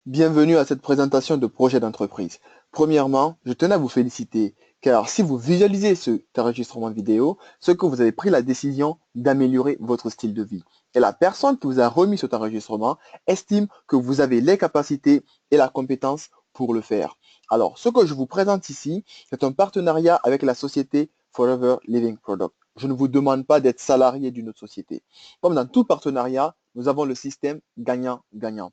Bienvenue à cette présentation de projet d'entreprise. Premièrement, je tenais à vous féliciter car si vous visualisez cet enregistrement vidéo, c'est que vous avez pris la décision d'améliorer votre style de vie. Et la personne qui vous a remis cet enregistrement estime que vous avez les capacités et la compétence pour le faire. Alors, ce que je vous présente ici, c'est un partenariat avec la société Forever Living Product. Je ne vous demande pas d'être salarié d'une autre société. Comme dans tout partenariat, nous avons le système gagnant-gagnant.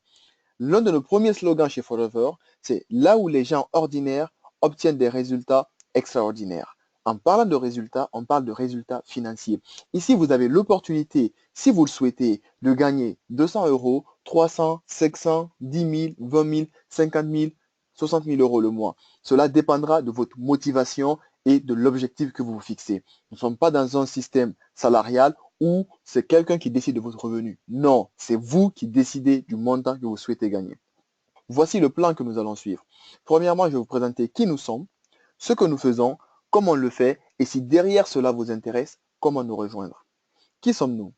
L'un de nos premiers slogans chez Forever, c'est là où les gens ordinaires obtiennent des résultats extraordinaires. En parlant de résultats, on parle de résultats financiers. Ici, vous avez l'opportunité, si vous le souhaitez, de gagner 200 euros, 300, 500, 10 000, 20 000, 50 000, 60 000 euros le mois. Cela dépendra de votre motivation et de l'objectif que vous vous fixez. Nous ne sommes pas dans un système salarial ou c'est quelqu'un qui décide de votre revenu. Non, c'est vous qui décidez du montant que vous souhaitez gagner. Voici le plan que nous allons suivre. Premièrement, je vais vous présenter qui nous sommes, ce que nous faisons, comment on le fait et si derrière cela vous intéresse, comment nous rejoindre. Qui sommes-nous?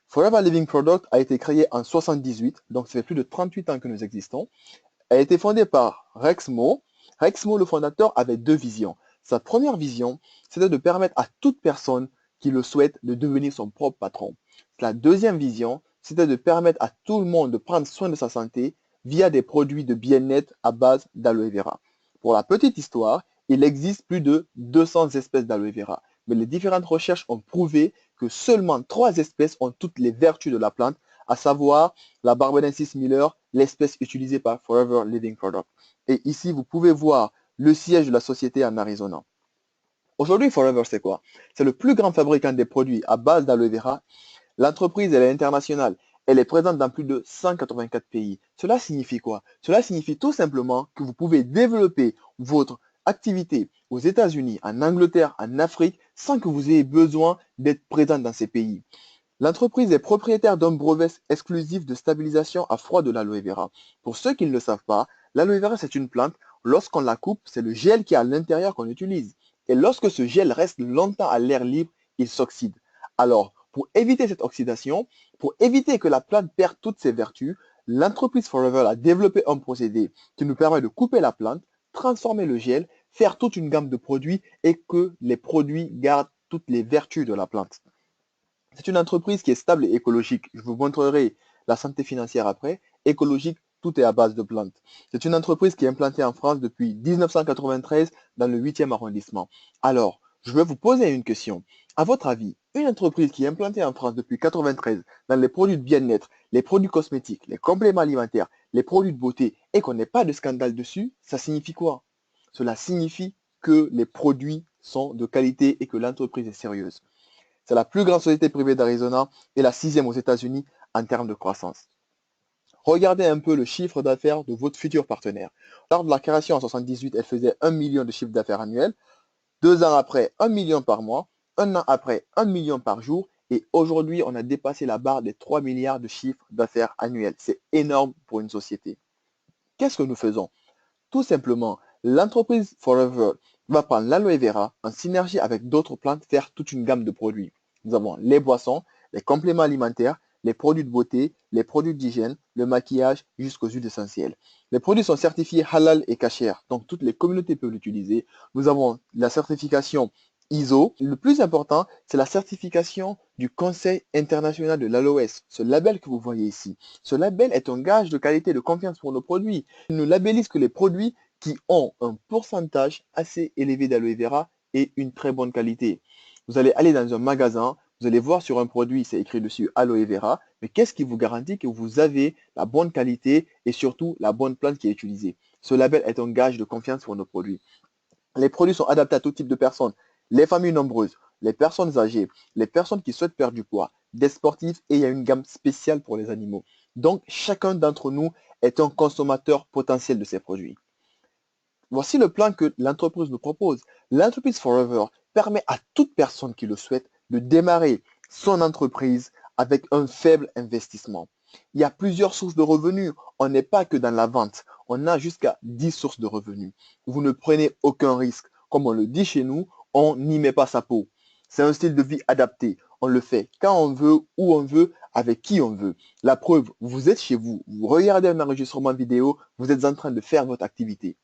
Forever Living Product a été créé en 78, donc ça fait plus de 38 ans que nous existons. Elle a été fondée par Rex Mo. Rex Mo, le fondateur, avait deux visions. Sa première vision, c'était de permettre à toute personne qui le souhaite de devenir son propre patron. La deuxième vision, c'était de permettre à tout le monde de prendre soin de sa santé via des produits de bien-être à base d'aloe vera. Pour la petite histoire, il existe plus de 200 espèces d'aloe vera, mais les différentes recherches ont prouvé que seulement 3 espèces ont toutes les vertus de la plante, à savoir la Barbadensis Miller, l'espèce utilisée par Forever Living Product. Et ici, vous pouvez voir le siège de la société en Arizona. Aujourd'hui, Forever, c'est quoi? C'est le plus grand fabricant des produits à base d'aloe vera. L'entreprise, elle est internationale. Elle est présente dans plus de 184 pays. Cela signifie quoi? Cela signifie tout simplement que vous pouvez développer votre activité aux États-Unis, en Angleterre, en Afrique, sans que vous ayez besoin d'être présent dans ces pays. L'entreprise est propriétaire d'un brevet exclusif de stabilisation à froid de l'aloe vera. Pour ceux qui ne le savent pas, l'aloe vera c'est une plante. Lorsqu'on la coupe, c'est le gel qui est à l'intérieur qu'on utilise. Et lorsque ce gel reste longtemps à l'air libre, il s'oxyde. Alors, pour éviter cette oxydation, pour éviter que la plante perde toutes ses vertus, l'entreprise Forever a développé un procédé qui nous permet de couper la plante, transformer le gel, faire toute une gamme de produits et que les produits gardent toutes les vertus de la plante. C'est une entreprise qui est stable et écologique. Je vous montrerai la santé financière après. Écologique, tout est à base de plantes. C'est une entreprise qui est implantée en France depuis 1993 dans le 8e arrondissement. Alors, je vais vous poser une question. À votre avis, une entreprise qui est implantée en France depuis 1993 dans les produits de bien-être, les produits cosmétiques, les compléments alimentaires, les produits de beauté et qu'on n'ait pas de scandale dessus, ça signifie quoi? Cela signifie que les produits sont de qualité et que l'entreprise est sérieuse. C'est la plus grande société privée d'Arizona et la sixième aux États-Unis en termes de croissance. Regardez un peu le chiffre d'affaires de votre futur partenaire. Lors de la création en 78, elle faisait 1 million de chiffre d'affaires annuel. 2 ans après, 1 million par mois. Un an après, 1 million par jour. Et aujourd'hui, on a dépassé la barre des 3 milliards de chiffre d'affaires annuels. C'est énorme pour une société. Qu'est-ce que nous faisons? Tout simplement, l'entreprise Forever va prendre l'aloe vera en synergie avec d'autres plantes, faire toute une gamme de produits. Nous avons les boissons, les compléments alimentaires, les produits de beauté, les produits d'hygiène, le maquillage jusqu'aux huiles essentielles. Les produits sont certifiés halal et kasher, donc toutes les communautés peuvent l'utiliser. Nous avons la certification ISO. Le plus important, c'est la certification du Conseil international de l'aloès, ce label que vous voyez ici. Ce label est un gage de qualité et de confiance pour nos produits. Il ne labellise que les produits qui ont un pourcentage assez élevé d'aloe vera et une très bonne qualité. Vous allez aller dans un magasin, vous allez voir sur un produit, c'est écrit dessus aloe vera, mais qu'est-ce qui vous garantit que vous avez la bonne qualité et surtout la bonne plante qui est utilisée? Ce label est un gage de confiance pour nos produits. Les produits sont adaptés à tout type de personnes, les familles nombreuses, les personnes âgées, les personnes qui souhaitent perdre du poids, des sportifs et il y a une gamme spéciale pour les animaux. Donc, chacun d'entre nous est un consommateur potentiel de ces produits. Voici le plan que l'entreprise nous propose. L'entreprise Forever permet à toute personne qui le souhaite de démarrer son entreprise avec un faible investissement. Il y a plusieurs sources de revenus. On n'est pas que dans la vente. On a jusqu'à 10 sources de revenus. Vous ne prenez aucun risque. Comme on le dit chez nous, on n'y met pas sa peau. C'est un style de vie adapté. On le fait quand on veut, où on veut, avec qui on veut. La preuve, vous êtes chez vous, vous regardez un enregistrement vidéo, vous êtes en train de faire votre activité.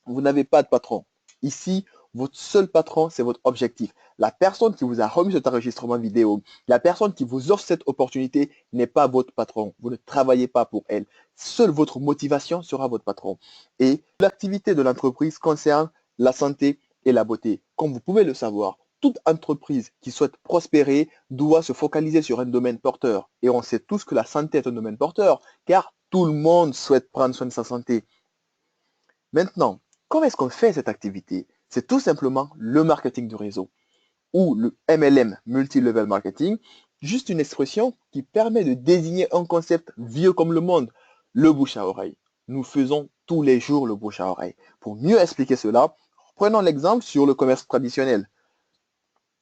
Vous n'avez pas de patron. Ici, votre seul patron, c'est votre objectif. La personne qui vous a remis cet enregistrement vidéo, la personne qui vous offre cette opportunité n'est pas votre patron. Vous ne travaillez pas pour elle. Seule votre motivation sera votre patron. Et l'activité de l'entreprise concerne la santé et la beauté. Comme vous pouvez le savoir, toute entreprise qui souhaite prospérer doit se focaliser sur un domaine porteur. Et on sait tous que la santé est un domaine porteur, car tout le monde souhaite prendre soin de sa santé. Maintenant, comment est-ce qu'on fait cette activité? C'est tout simplement le marketing de réseau ou le MLM, Multi-Level Marketing, juste une expression qui permet de désigner un concept vieux comme le monde, le bouche à oreille. Nous faisons tous les jours le bouche à oreille. Pour mieux expliquer cela, prenons l'exemple sur le commerce traditionnel.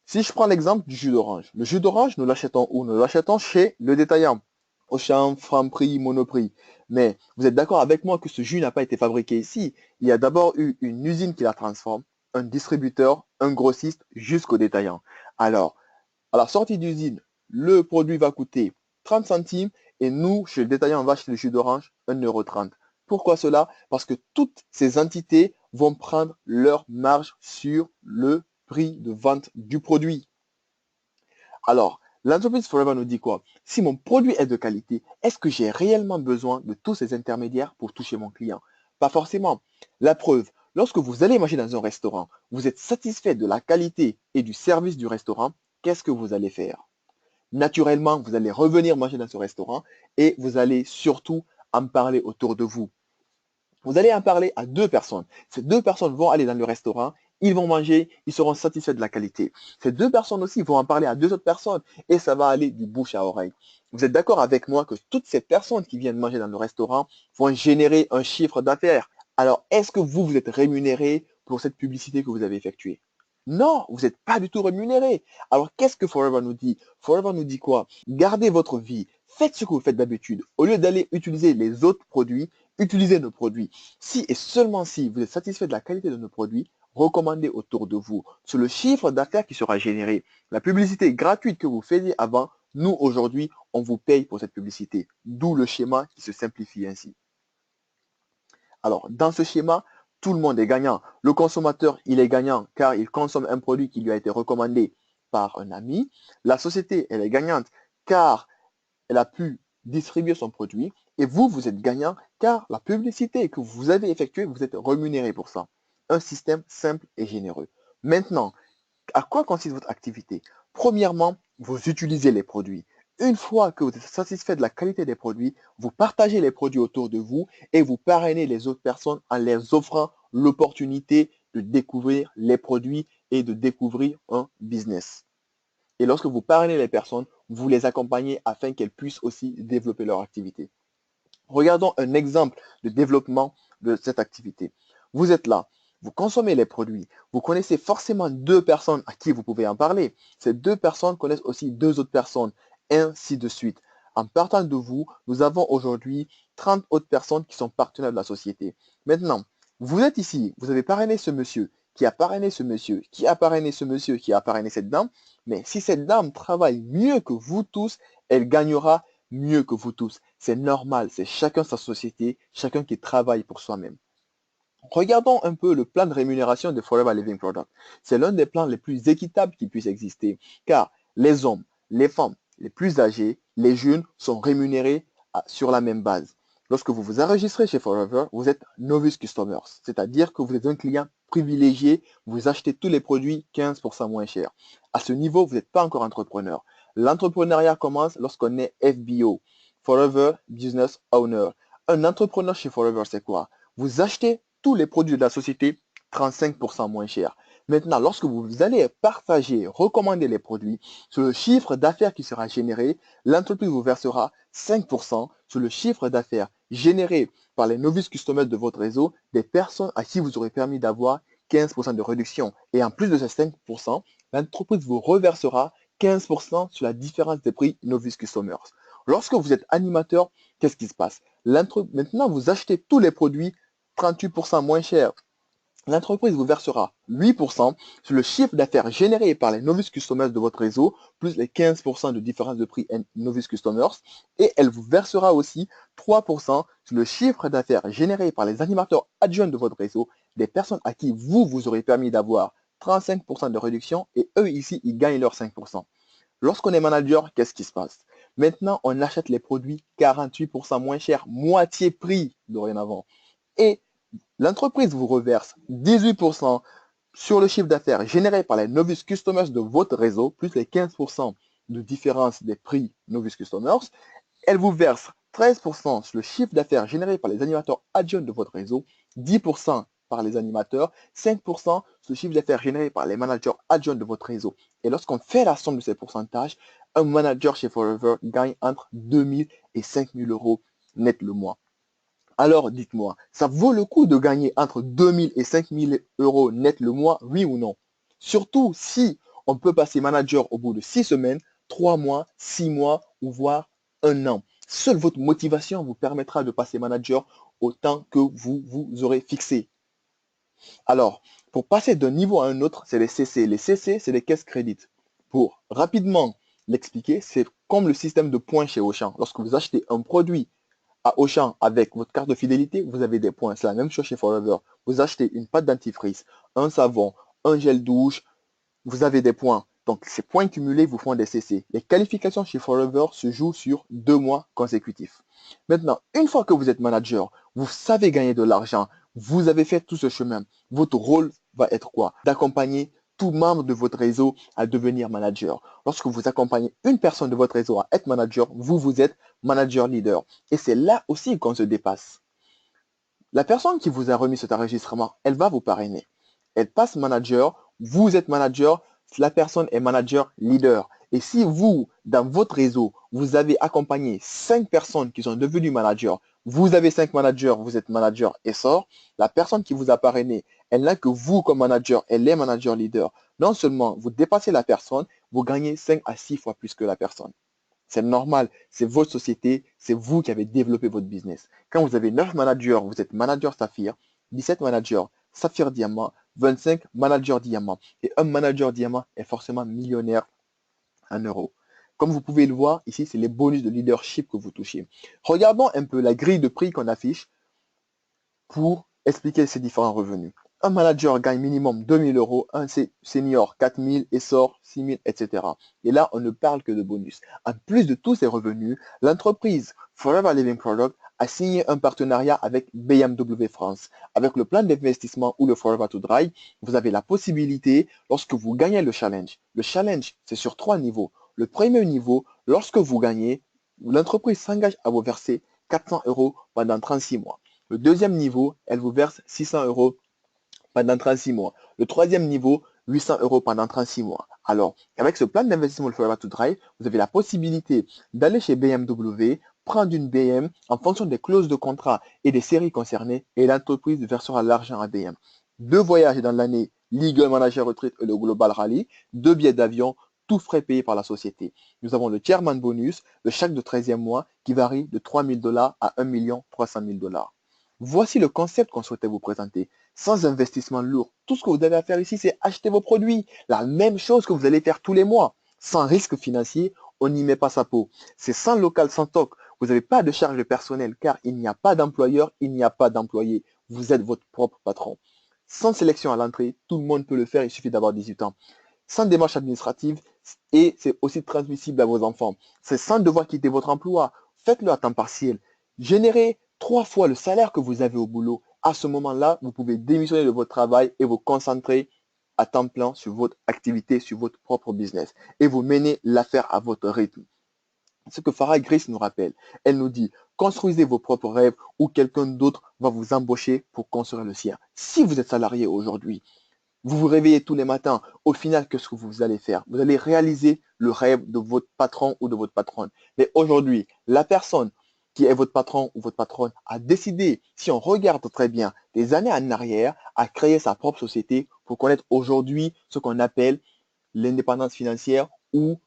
Si je prends l'exemple du jus d'orange, le jus d'orange, nous l'achetons où? Nous l'achetons chez le détaillant. Auchan, Franprix, Monoprix. Mais vous êtes d'accord avec moi que ce jus n'a pas été fabriqué ici. Il y a d'abord eu une usine qui la transforme, un distributeur, un grossiste, jusqu'au détaillant. Alors, à la sortie d'usine, le produit va coûter 30 centimes et nous, chez le détaillant, on va acheter le jus d'orange 1,30 €. Pourquoi cela? Parce que toutes ces entités vont prendre leur marge sur le prix de vente du produit. Alors, l'entreprise Forever nous dit quoi? Si mon produit est de qualité, est-ce que j'ai réellement besoin de tous ces intermédiaires pour toucher mon client? Pas forcément. La preuve, lorsque vous allez manger dans un restaurant, vous êtes satisfait de la qualité et du service du restaurant, qu'est-ce que vous allez faire? Naturellement, vous allez revenir manger dans ce restaurant et vous allez surtout en parler autour de vous. Vous allez en parler à deux personnes. Ces deux personnes vont aller dans le restaurant, ils vont manger, ils seront satisfaits de la qualité. Ces deux personnes aussi vont en parler à deux autres personnes et ça va aller du bouche à oreille. Vous êtes d'accord avec moi que toutes ces personnes qui viennent manger dans le restaurant vont générer un chiffre d'affaires. Alors, est-ce que vous êtes rémunéré pour cette publicité que vous avez effectuée? Non, vous n'êtes pas du tout rémunéré. Alors, qu'est-ce que Forever nous dit? Forever nous dit quoi? Gardez votre vie. Faites ce que vous faites d'habitude. Au lieu d'aller utiliser les autres produits, utilisez nos produits. Si et seulement si vous êtes satisfait de la qualité de nos produits, recommandez autour de vous. C'est le chiffre d'affaires qui sera généré. La publicité gratuite que vous faisiez avant, nous aujourd'hui, on vous paye pour cette publicité. D'où le schéma qui se simplifie ainsi. Alors, dans ce schéma, tout le monde est gagnant. Le consommateur, il est gagnant car il consomme un produit qui lui a été recommandé par un ami. La société, elle est gagnante car elle a pu distribuer son produit. Et vous, vous êtes gagnant car la publicité que vous avez effectuée, vous êtes rémunéré pour ça. Un système simple et généreux. Maintenant, à quoi consiste votre activité? Premièrement, vous utilisez les produits. Une fois que vous êtes satisfait de la qualité des produits, vous partagez les produits autour de vous et vous parrainez les autres personnes en leur offrant l'opportunité de découvrir les produits et de découvrir un business. Et lorsque vous parrainez les personnes, vous les accompagnez afin qu'elles puissent aussi développer leur activité. Regardons un exemple de développement de cette activité. Vous êtes là, vous consommez les produits, vous connaissez forcément deux personnes à qui vous pouvez en parler. Ces deux personnes connaissent aussi deux autres personnes, ainsi de suite. En partant de vous, nous avons aujourd'hui 30 autres personnes qui sont partenaires de la société. Maintenant, vous êtes ici, vous avez parrainé ce monsieur, qui a parrainé ce monsieur, qui a parrainé ce monsieur, qui a parrainé cette dame. Mais si cette dame travaille mieux que vous tous, elle gagnera mieux que vous tous. C'est normal, c'est chacun sa société, chacun qui travaille pour soi-même. Regardons un peu le plan de rémunération de Forever Living Product. C'est l'un des plans les plus équitables qui puisse exister, car les hommes, les femmes, les plus âgés, les jeunes sont rémunérés sur la même base. Lorsque vous vous enregistrez chez Forever, vous êtes novice customers, c'est-à-dire que vous êtes un client privilégié, vous achetez tous les produits 15% moins cher. À ce niveau, vous n'êtes pas encore entrepreneur. L'entrepreneuriat commence lorsqu'on est FBO, Forever Business Owner. Un entrepreneur chez Forever, c'est quoi? Vous achetez tous les produits de la société 35% moins cher. Maintenant, lorsque vous allez partager, recommander les produits, sur le chiffre d'affaires qui sera généré, l'entreprise vous versera 5% sur le chiffre d'affaires généré par les novices customers de votre réseau, des personnes à qui vous aurez permis d'avoir 15% de réduction. Et en plus de ces 5%, l'entreprise vous reversera 15% sur la différence des prix novice customers. Lorsque vous êtes animateur, qu'est-ce qui se passe? Maintenant, vous achetez tous les produits 38% moins cher. L'entreprise vous versera 8% sur le chiffre d'affaires généré par les novice customers de votre réseau, plus les 15% de différence de prix novice customers. Et elle vous versera aussi 3% sur le chiffre d'affaires généré par les animateurs adjoints de votre réseau, des personnes à qui vous aurez permis d'avoir 35% de réduction et eux ici, ils gagnent leurs 5%. Lorsqu'on est manager, qu'est-ce qui se passe? Maintenant, on achète les produits 48% moins chers, moitié prix dorénavant. Et l'entreprise vous reverse 18% sur le chiffre d'affaires généré par les novice customers de votre réseau, plus les 15% de différence des prix novice customers. Elle vous verse 13% sur le chiffre d'affaires généré par les animateurs adjoints de votre réseau, 10% par les animateurs, 5% sur le chiffre d'affaires généré par les managers adjoints de votre réseau. Et lorsqu'on fait la somme de ces pourcentages, un manager chez Forever gagne entre 2000 et 5000 euros net le mois. Alors, dites-moi, ça vaut le coup de gagner entre 2000 et 5000 euros net le mois, oui ou non? Surtout si on peut passer manager au bout de 6 semaines, 3 mois, 6 mois ou voire un an. Seule votre motivation vous permettra de passer manager au temps que vous aurez fixé. Alors, pour passer d'un niveau à un autre, c'est les CC. Les CC, c'est les caisses crédit. Pour rapidement l'expliquer, c'est comme le système de points chez Auchan. Lorsque vous achetez un produit à Auchan avec votre carte de fidélité, vous avez des points. C'est la même chose chez Forever. Vous achetez une pâte dentifrice, un savon, un gel douche, vous avez des points. Donc, ces points cumulés vous font des CC. Les qualifications chez Forever se jouent sur 2 mois consécutifs. Maintenant, une fois que vous êtes manager, vous savez gagner de l'argent, vous avez fait tout ce chemin. Votre rôle va être quoi? D'accompagner tout membre de votre réseau à devenir manager. Lorsque vous accompagnez une personne de votre réseau à être manager, vous êtes manager leader. Et c'est là aussi qu'on se dépasse. La personne qui vous a remis cet enregistrement, elle va vous parrainer. Elle passe manager, vous êtes manager, la personne est manager leader. Et si vous, dans votre réseau, vous avez accompagné 5 personnes qui sont devenues managers, vous avez 5 managers, vous êtes manager et sort, la personne qui vous a parrainé, elle n'a que vous comme manager, elle est manager leader. Non seulement vous dépassez la personne, vous gagnez 5 à 6 fois plus que la personne. C'est normal, c'est votre société, c'est vous qui avez développé votre business. Quand vous avez 9 managers, vous êtes manager Saphir, 17 managers Saphir Diamant, 25 managers Diamant. Et un manager Diamant est forcément millionnaire en euros. Comme vous pouvez le voir, ici, c'est les bonus de leadership que vous touchez. Regardons un peu la grille de prix qu'on affiche pour expliquer ces différents revenus. Un manager gagne minimum 2000 euros, un senior 4000 et sort 6000, etc. Et là, on ne parle que de bonus. En plus de tous ces revenus, l'entreprise Forever Living Product a signé un partenariat avec BMW France. Avec le plan d'investissement ou le Forever to Drive, vous avez la possibilité, lorsque vous gagnez le challenge, c'est sur 3 niveaux. Le premier niveau, lorsque vous gagnez, l'entreprise s'engage à vous verser 400 euros pendant 36 mois. Le deuxième niveau, elle vous verse 600 euros pendant 36 mois. Le troisième niveau, 800 euros pendant 36 mois. Alors, avec ce plan d'investissement Forever to Drive, vous avez la possibilité d'aller chez BMW, prendre une BM en fonction des clauses de contrat et des séries concernées et l'entreprise versera l'argent à BM. 2 voyages dans l'année, Legal Manager Retreat et le Global Rally, 2 billets d'avion, tout frais payé par la société. Nous avons le Chairman Bonus, le chèque de 13e mois qui varie de 3000 dollars à 1 300 000 dollars. Voici le concept qu'on souhaitait vous présenter. Sans investissement lourd, tout ce que vous avez à faire ici, c'est acheter vos produits. La même chose que vous allez faire tous les mois. Sans risque financier, on n'y met pas sa peau. C'est sans local, sans toc. Vous n'avez pas de charge personnelle car il n'y a pas d'employeur, il n'y a pas d'employé. Vous êtes votre propre patron. Sans sélection à l'entrée, tout le monde peut le faire, il suffit d'avoir 18 ans. Sans démarche administrative et c'est aussi transmissible à vos enfants. C'est sans devoir quitter votre emploi. Faites-le à temps partiel. Générez 3 fois le salaire que vous avez au boulot. À ce moment-là, vous pouvez démissionner de votre travail et vous concentrer à temps plein sur votre activité, sur votre propre business. Et vous menez l'affaire à votre rythme. Ce que Farah Grace nous rappelle, elle nous dit, construisez vos propres rêves ou quelqu'un d'autre va vous embaucher pour construire le sien. Si vous êtes salarié aujourd'hui, vous vous réveillez tous les matins. Au final, qu'est-ce que vous allez faire? Vous allez réaliser le rêve de votre patron ou de votre patronne. Mais aujourd'hui, la personne qui est votre patron ou votre patronne a décidé, si on regarde très bien, des années en arrière, à créer sa propre société pour connaître aujourd'hui ce qu'on appelle l'indépendance financière ou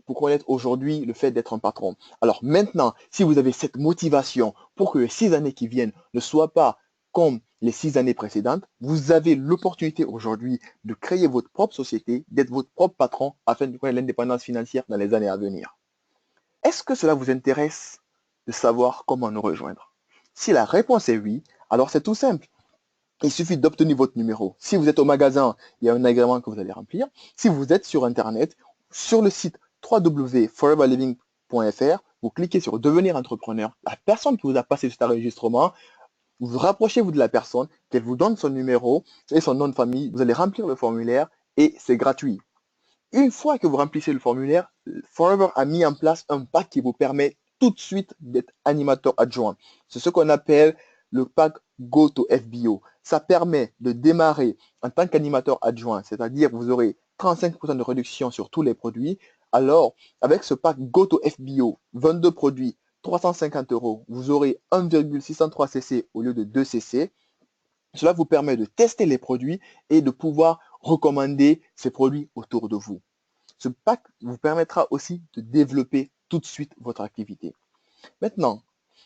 pour connaître aujourd'hui le fait d'être un patron. Alors maintenant, si vous avez cette motivation pour que les 6 années qui viennent ne soient pas comme les 6 années précédentes, vous avez l'opportunité aujourd'hui de créer votre propre société, d'être votre propre patron afin de connaître l'indépendance financière dans les années à venir. Est-ce que cela vous intéresse de savoir comment nous rejoindre? Si la réponse est oui, alors c'est tout simple. Il suffit d'obtenir votre numéro. Si vous êtes au magasin, il y a un agrément que vous allez remplir. Si vous êtes sur Internet, sur le site www.foreverliving.fr, vous cliquez sur devenir entrepreneur. La personne qui vous a passé cet enregistrement, vous rapprochez-vous de la personne, qu'elle vous donne son numéro et son nom de famille. Vous allez remplir le formulaire et c'est gratuit. Une fois que vous remplissez le formulaire, Forever a mis en place un pack qui vous permet tout de suite d'être animateur adjoint. C'est ce qu'on appelle le pack Go to FBO. Ça permet de démarrer en tant qu'animateur adjoint, c'est-à-dire vous aurez 35% de réduction sur tous les produits. Alors, avec ce pack Go to FBO, 22 produits, 350 euros, vous aurez 1,603 cc au lieu de 2 cc. Cela vous permet de tester les produits et de pouvoir recommander ces produits autour de vous. Ce pack vous permettra aussi de développer tout de suite votre activité. Maintenant,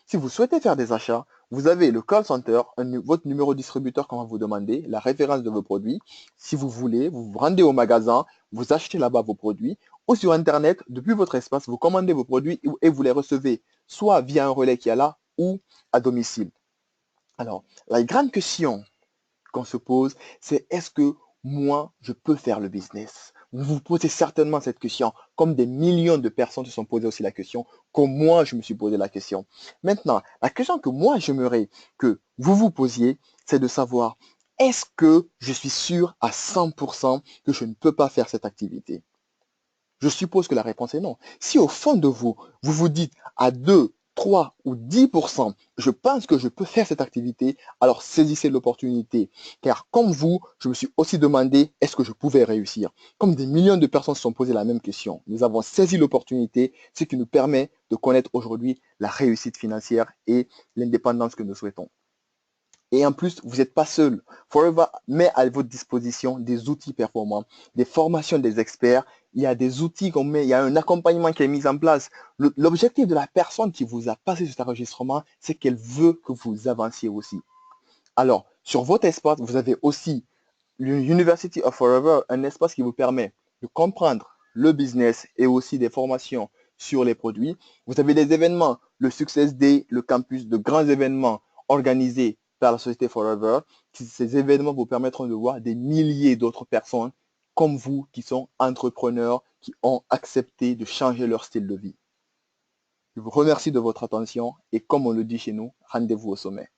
si vous souhaitez faire des achats, vous avez le call center, votre numéro distributeur qu'on va vous demander, la référence de vos produits. Si vous voulez, vous vous rendez au magasin, vous achetez là-bas vos produits ou sur Internet, depuis votre espace, vous commandez vos produits et vous les recevez soit via un relais qui est là ou à domicile. Alors, la grande question qu'on se pose, c'est est-ce que moi, je peux faire le business? Vous vous posez certainement cette question, comme des millions de personnes se sont posées aussi la question, comme moi, je me suis posé la question. Maintenant, la question que moi, j'aimerais que vous vous posiez, c'est de savoir, est-ce que je suis sûr à 100% que je ne peux pas faire cette activité? Je suppose que la réponse est non. Si au fond de vous, vous vous dites à 2, 3 ou 10%, je pense que je peux faire cette activité, alors saisissez l'opportunité. Car comme vous, je me suis aussi demandé, est-ce que je pouvais réussir? Comme des millions de personnes se sont posées la même question. Nous avons saisi l'opportunité, ce qui nous permet de connaître aujourd'hui la réussite financière et l'indépendance que nous souhaitons. Et en plus, vous n'êtes pas seul. Forever met à votre disposition des outils performants, des formations des experts. Il y a des outils qu'on met, il y a un accompagnement qui est mis en place. L'objectif de la personne qui vous a passé cet enregistrement, c'est qu'elle veut que vous avanciez aussi. Alors, sur votre espace, vous avez aussi l'University of Forever, un espace qui vous permet de comprendre le business et aussi des formations sur les produits. Vous avez des événements, le Success Day, le campus, de grands événements organisés par la société Forever. Ces événements vous permettront de voir des milliers d'autres personnes comme vous qui sont entrepreneurs, qui ont accepté de changer leur style de vie. Je vous remercie de votre attention et comme on le dit chez nous, rendez-vous au sommet.